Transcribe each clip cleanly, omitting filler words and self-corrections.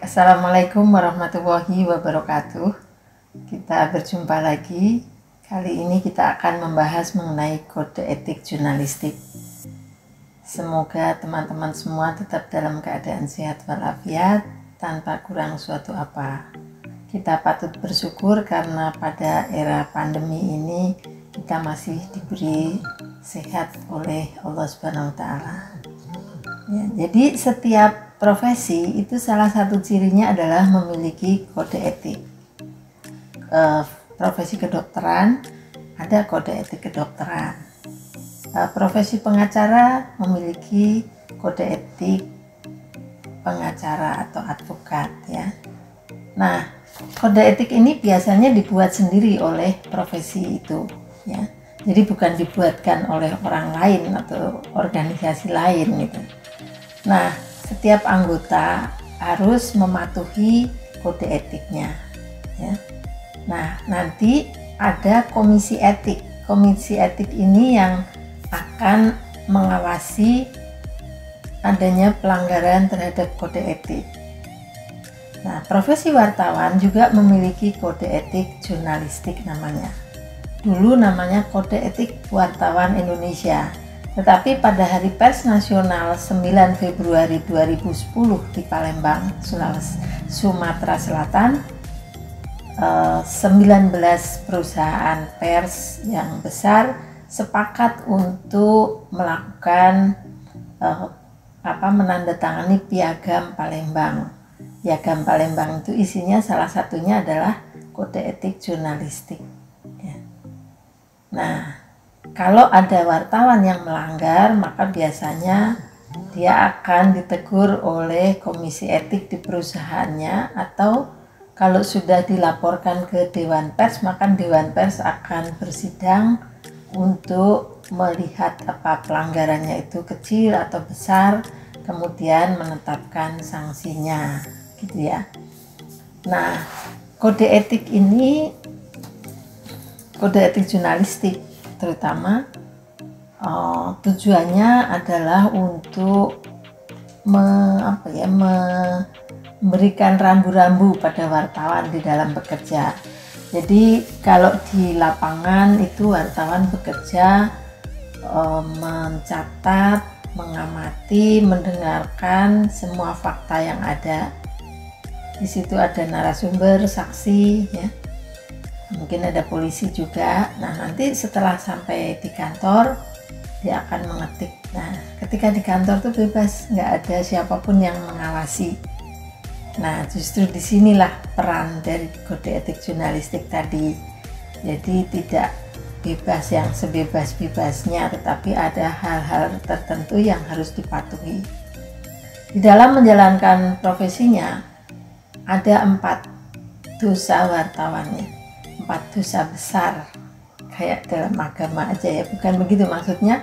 Assalamualaikum warahmatullahi wabarakatuh. Kita berjumpa lagi. Kali ini kita akan membahas mengenai kode etik jurnalistik. Semoga teman-teman semua tetap dalam keadaan sehat walafiat tanpa kurang suatu apa. Kita patut bersyukur karena pada era pandemi ini kita masih diberi sehat oleh Allah Subhanahu wa Ta'ala. Ya, jadi setiap profesi itu salah satu cirinya adalah memiliki kode etik. Profesi kedokteran ada kode etik kedokteran. Profesi pengacara memiliki kode etik pengacara atau advokat ya. Nah, kode etik ini biasanya dibuat sendiri oleh profesi itu ya. Jadi bukan dibuatkan oleh orang lain atau organisasi lain gitu. Nah, setiap anggota harus mematuhi kode etiknya ya. Nah, nanti ada komisi etik. Komisi etik ini yang akan mengawasi adanya pelanggaran terhadap kode etik. Nah, profesi wartawan juga memiliki kode etik jurnalistik namanya. Dulu namanya Kode Etik Wartawan Indonesia. Tetapi pada Hari Pers Nasional 9 Februari 2010 di Palembang, Sumatera Selatan, 19 perusahaan pers yang besar sepakat untuk melakukan menandatangani Piagam Palembang. Piagam Palembang itu isinya salah satunya adalah kode etik jurnalistik. Ya. Nah, kalau ada wartawan yang melanggar, maka biasanya dia akan ditegur oleh komisi etik di perusahaannya, atau kalau sudah dilaporkan ke Dewan Pers, maka Dewan Pers akan bersidang untuk melihat apa pelanggarannya itu kecil atau besar, kemudian menetapkan sanksinya, gitu ya. Nah, kode etik ini, kode etik jurnalistik terutama tujuannya adalah untuk memberikan rambu-rambu pada wartawan di dalam bekerja. Jadi kalau di lapangan itu wartawan bekerja mencatat, mengamati, mendengarkan semua fakta yang ada. Di situ ada narasumber, saksi, ya. Mungkin ada polisi juga. Nah, nanti setelah sampai di kantor dia akan mengetik. Nah, ketika di kantor tuh bebas, nggak ada siapapun yang mengawasi. Nah, justru disinilah peran dari kode etik jurnalistik tadi. Jadi tidak bebas yang sebebas-bebasnya, tetapi ada hal-hal tertentu yang harus dipatuhi. Di dalam menjalankan profesinya ada 4 dosa wartawannya. 4 dosa besar, kayak dalam agama aja ya, bukan begitu maksudnya,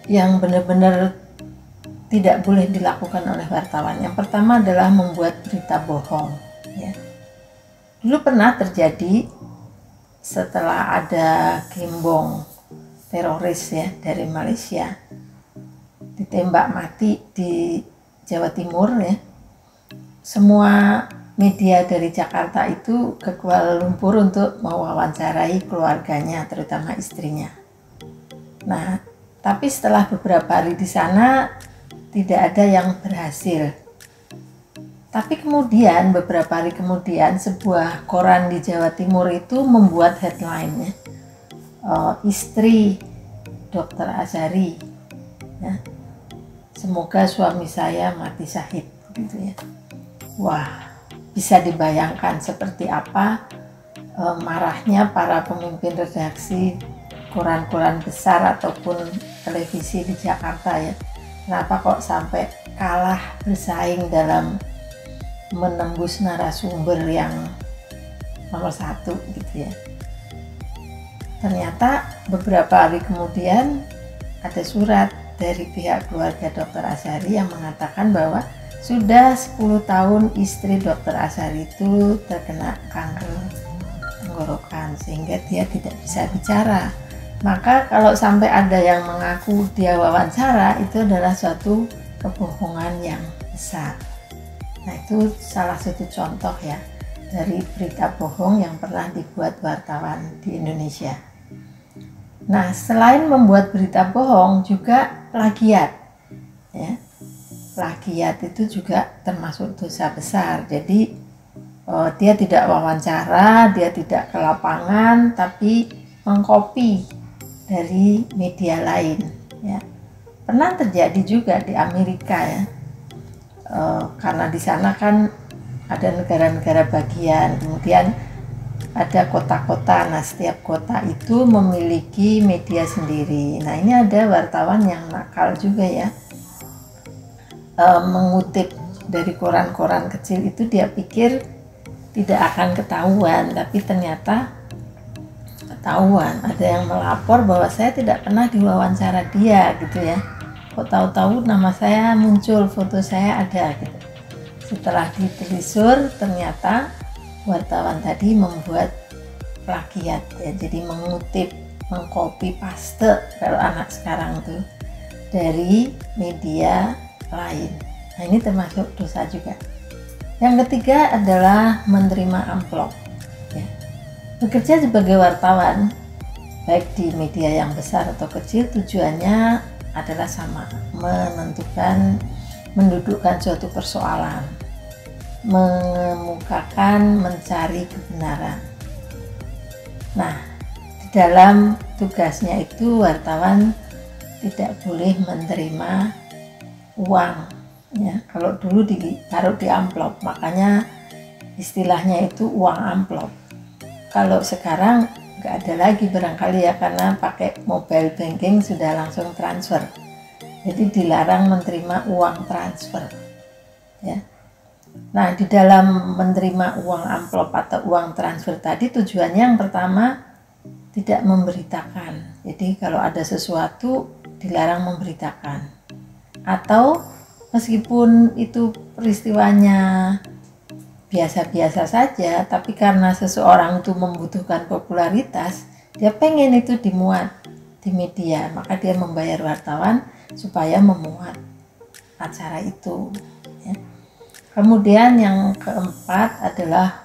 yang benar-benar tidak boleh dilakukan oleh wartawan. Yang pertama adalah membuat berita bohong ya. Dulu pernah terjadi setelah ada gembong teroris ya dari Malaysia ditembak mati di Jawa Timur ya. Semua media dari Jakarta itu ke Kuala Lumpur untuk mewawancarai keluarganya, terutama istrinya. Nah, tapi setelah beberapa hari di sana tidak ada yang berhasil. Tapi kemudian beberapa hari kemudian sebuah koran di Jawa Timur itu membuat headline-nya, istri Dr. Azhari, ya, semoga suami saya mati syahid, gitu ya. Wah, bisa dibayangkan seperti apa marahnya para pemimpin redaksi koran-koran besar ataupun televisi di Jakarta ya. Kenapa kok sampai kalah bersaing dalam menembus narasumber yang nomor 1 gitu ya. Ternyata beberapa hari kemudian ada surat dari pihak keluarga Dr. Azhari yang mengatakan bahwa sudah 10 tahun istri Dr. Azhari itu terkena kanker tenggorokan sehingga dia tidak bisa bicara. Maka kalau sampai ada yang mengaku dia wawancara, itu adalah suatu kebohongan yang besar. Nah, itu salah satu contoh ya dari berita bohong yang pernah dibuat wartawan di Indonesia. Nah, selain membuat berita bohong, juga plagiat ya. Plagiat itu juga termasuk dosa besar. Jadi dia tidak wawancara, dia tidak ke lapangan, tapi mengcopy dari media lain ya. Pernah terjadi juga di Amerika ya, karena di sana kan ada negara-negara bagian, kemudian ada kota-kota. Nah, setiap kota itu memiliki media sendiri. Nah, ini ada wartawan yang nakal juga ya, mengutip dari koran-koran kecil itu. Dia pikir tidak akan ketahuan, tapi ternyata ketahuan. Ada yang melapor bahwa saya tidak pernah diwawancara dia gitu ya, kok tahu-tahu nama saya muncul, foto saya ada gitu. Setelah ditelusur, ternyata wartawan tadi membuat plagiat ya, jadi mengutip, mengcopy paste kalau anak sekarang tuh dari media lain. Nah, ini termasuk dosa juga. Yang ketiga adalah menerima amplop ya. Bekerja sebagai wartawan baik di media yang besar atau kecil, tujuannya adalah sama, mendudukkan suatu persoalan, mengemukakan, mencari kebenaran. Nah, di dalam tugasnya itu wartawan tidak boleh menerima uang ya. Kalau dulu ditaruh di amplop, makanya istilahnya itu uang amplop. Kalau sekarang nggak ada lagi barangkali ya, karena pakai mobile banking sudah langsung transfer. Jadi dilarang menerima uang transfer ya. Nah, di dalam menerima uang amplop atau uang transfer tadi, tujuannya yang pertama tidak memberitakan. Jadi kalau ada sesuatu dilarang memberitakan. Atau meskipun itu peristiwanya biasa-biasa saja, tapi karena seseorang itu membutuhkan popularitas, dia pengen itu dimuat di media, maka dia membayar wartawan supaya memuat acara itu ya. Kemudian yang keempat adalah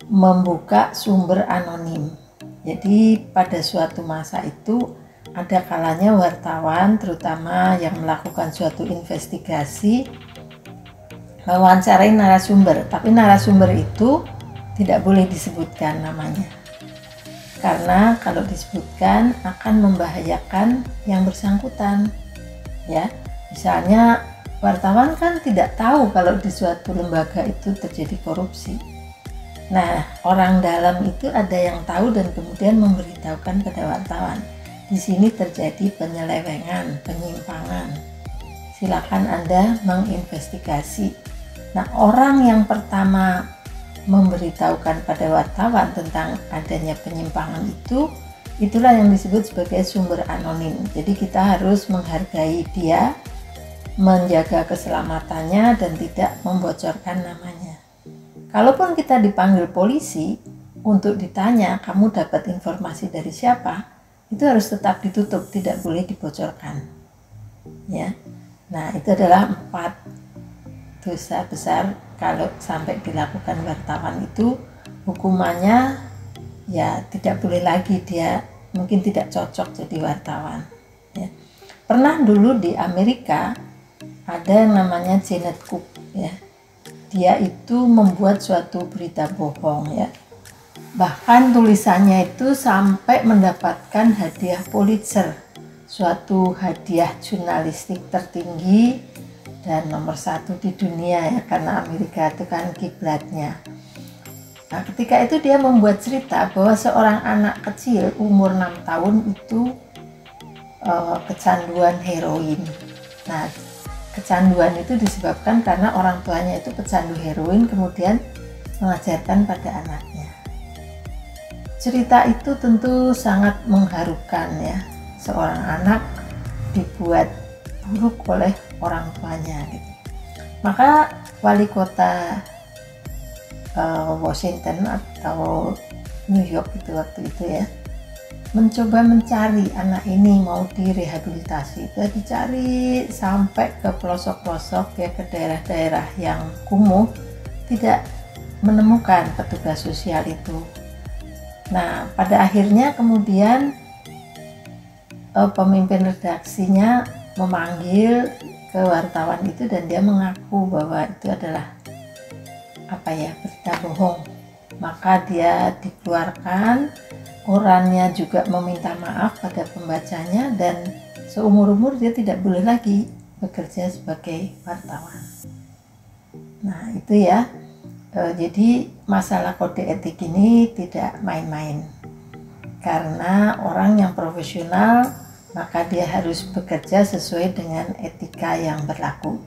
membuka sumber anonim. Jadi pada suatu masa itu ada kalanya wartawan, terutama yang melakukan suatu investigasi, mewawancarai narasumber, tapi narasumber itu tidak boleh disebutkan namanya, karena kalau disebutkan akan membahayakan yang bersangkutan ya. Misalnya wartawan kan tidak tahu kalau di suatu lembaga itu terjadi korupsi. Nah, orang dalam itu ada yang tahu dan kemudian memberitahukan pada wartawan. Di sini terjadi penyelewengan, penyimpangan. Silakan Anda menginvestigasi. Nah, orang yang pertama memberitahukan pada wartawan tentang adanya penyimpangan itu, itulah yang disebut sebagai sumber anonim. Jadi kita harus menghargai dia, menjaga keselamatannya, dan tidak membocorkan namanya. Kalaupun kita dipanggil polisi untuk ditanya, kamu dapat informasi dari siapa, itu harus tetap ditutup, tidak boleh dibocorkan ya. Nah, itu adalah 4 dosa besar kalau sampai dilakukan wartawan. Itu hukumannya ya tidak boleh lagi, dia mungkin tidak cocok jadi wartawan ya. Pernah dulu di Amerika ada yang namanya Janet Cook ya. Dia itu membuat suatu berita bohong ya. Bahkan tulisannya itu sampai mendapatkan hadiah Pulitzer, suatu hadiah jurnalistik tertinggi dan nomor 1 di dunia ya, karena Amerika itu kan kiblatnya. Nah, ketika itu dia membuat cerita bahwa seorang anak kecil umur 6 tahun itu kecanduan heroin. Nah, kecanduan itu disebabkan karena orang tuanya itu pecandu heroin, kemudian mengajarkan pada anaknya. Cerita itu tentu sangat mengharukan ya, seorang anak dibuat buruk oleh orang tuanya gitu. Maka wali kota Washington atau New York itu waktu itu ya, mencoba mencari anak ini mau direhabilitasi. Itu dicari sampai ke pelosok-pelosok ya, ke daerah-daerah yang kumuh, tidak menemukan petugas sosial itu. Nah, pada akhirnya kemudian pemimpin redaksinya memanggil ke wartawan itu dan dia mengaku bahwa itu adalah berita bohong. Maka dia dikeluarkan, korannya juga meminta maaf pada pembacanya, dan seumur-umur dia tidak boleh lagi bekerja sebagai wartawan. Nah itu ya, jadi masalah kode etik ini tidak main-main, karena orang yang profesional maka dia harus bekerja sesuai dengan etika yang berlaku.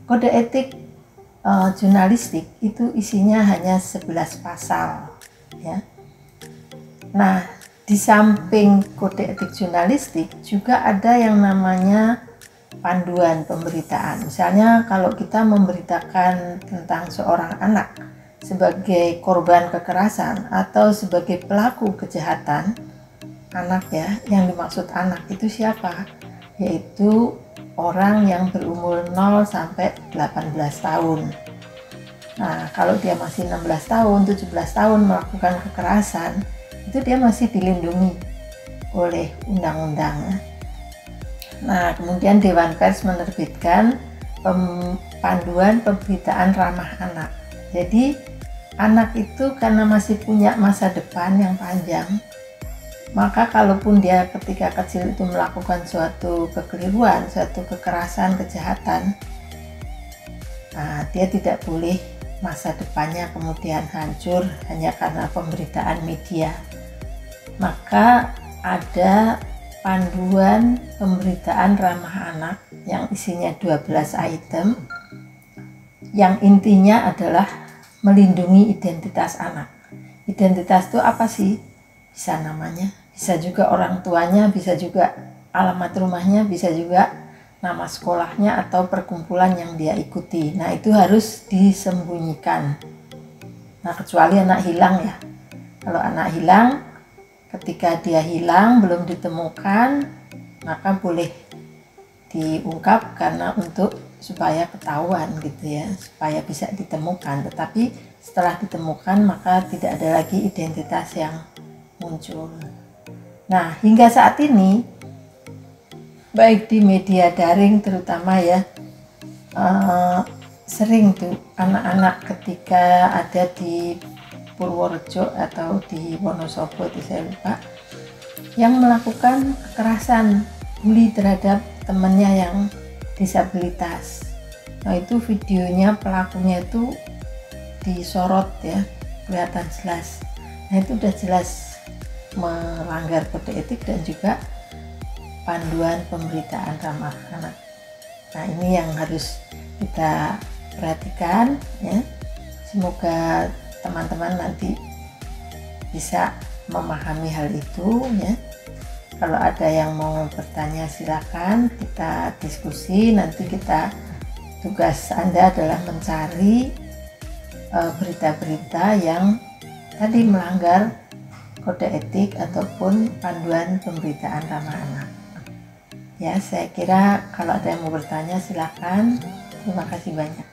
Kode etik jurnalistik itu isinya hanya 11 pasal ya. Nah, di samping kode etik jurnalistik juga ada yang namanya panduan pemberitaan. Misalnya kalau kita memberitakan tentang seorang anak sebagai korban kekerasan atau sebagai pelaku kejahatan, anak ya, yang dimaksud anak itu siapa? Yaitu orang yang berumur 0 sampai 18 tahun. Nah, kalau dia masih 16 tahun, 17 tahun melakukan kekerasan, itu dia masih dilindungi oleh undang-undang. Nah, kemudian Dewan Pers menerbitkan panduan pemberitaan ramah anak. Jadi, anak itu karena masih punya masa depan yang panjang, maka kalaupun dia ketika kecil itu melakukan suatu kekeliruan, suatu kekerasan, kejahatan, dia tidak boleh masa depannya kemudian hancur hanya karena pemberitaan media. Maka ada panduan pemberitaan ramah anak yang isinya 12 item, yang intinya adalah melindungi identitas anak. Identitas itu apa sih? Bisa namanya, bisa juga orang tuanya, bisa juga alamat rumahnya, bisa juga nama sekolahnya atau perkumpulan yang dia ikuti. Nah, itu harus disembunyikan. Nah, kecuali anak hilang ya. Kalau anak hilang, ketika dia hilang belum ditemukan, maka boleh diungkap karena supaya ketahuan gitu ya, supaya bisa ditemukan. Tetapi setelah ditemukan maka tidak ada lagi identitas yang muncul. Nah, hingga saat ini baik di media daring terutama ya, sering tuh anak-anak ketika ada di Purworejo atau di Wonosobo itu saya lupa, yang melakukan kekerasan, bully terhadap temannya yang disabilitas. Nah, itu videonya pelakunya itu disorot ya, kelihatan jelas. Nah, itu udah jelas melanggar kode etik dan juga panduan pemberitaan ramah anak. Nah, ini yang harus kita perhatikan ya. Semoga teman-teman nanti bisa memahami hal itu ya. Kalau ada yang mau bertanya silakan kita diskusi. Nanti tugas Anda adalah mencari berita-berita yang tadi melanggar kode etik ataupun panduan pemberitaan ramah anak. Ya, saya kira kalau ada yang mau bertanya silakan. Terima kasih banyak.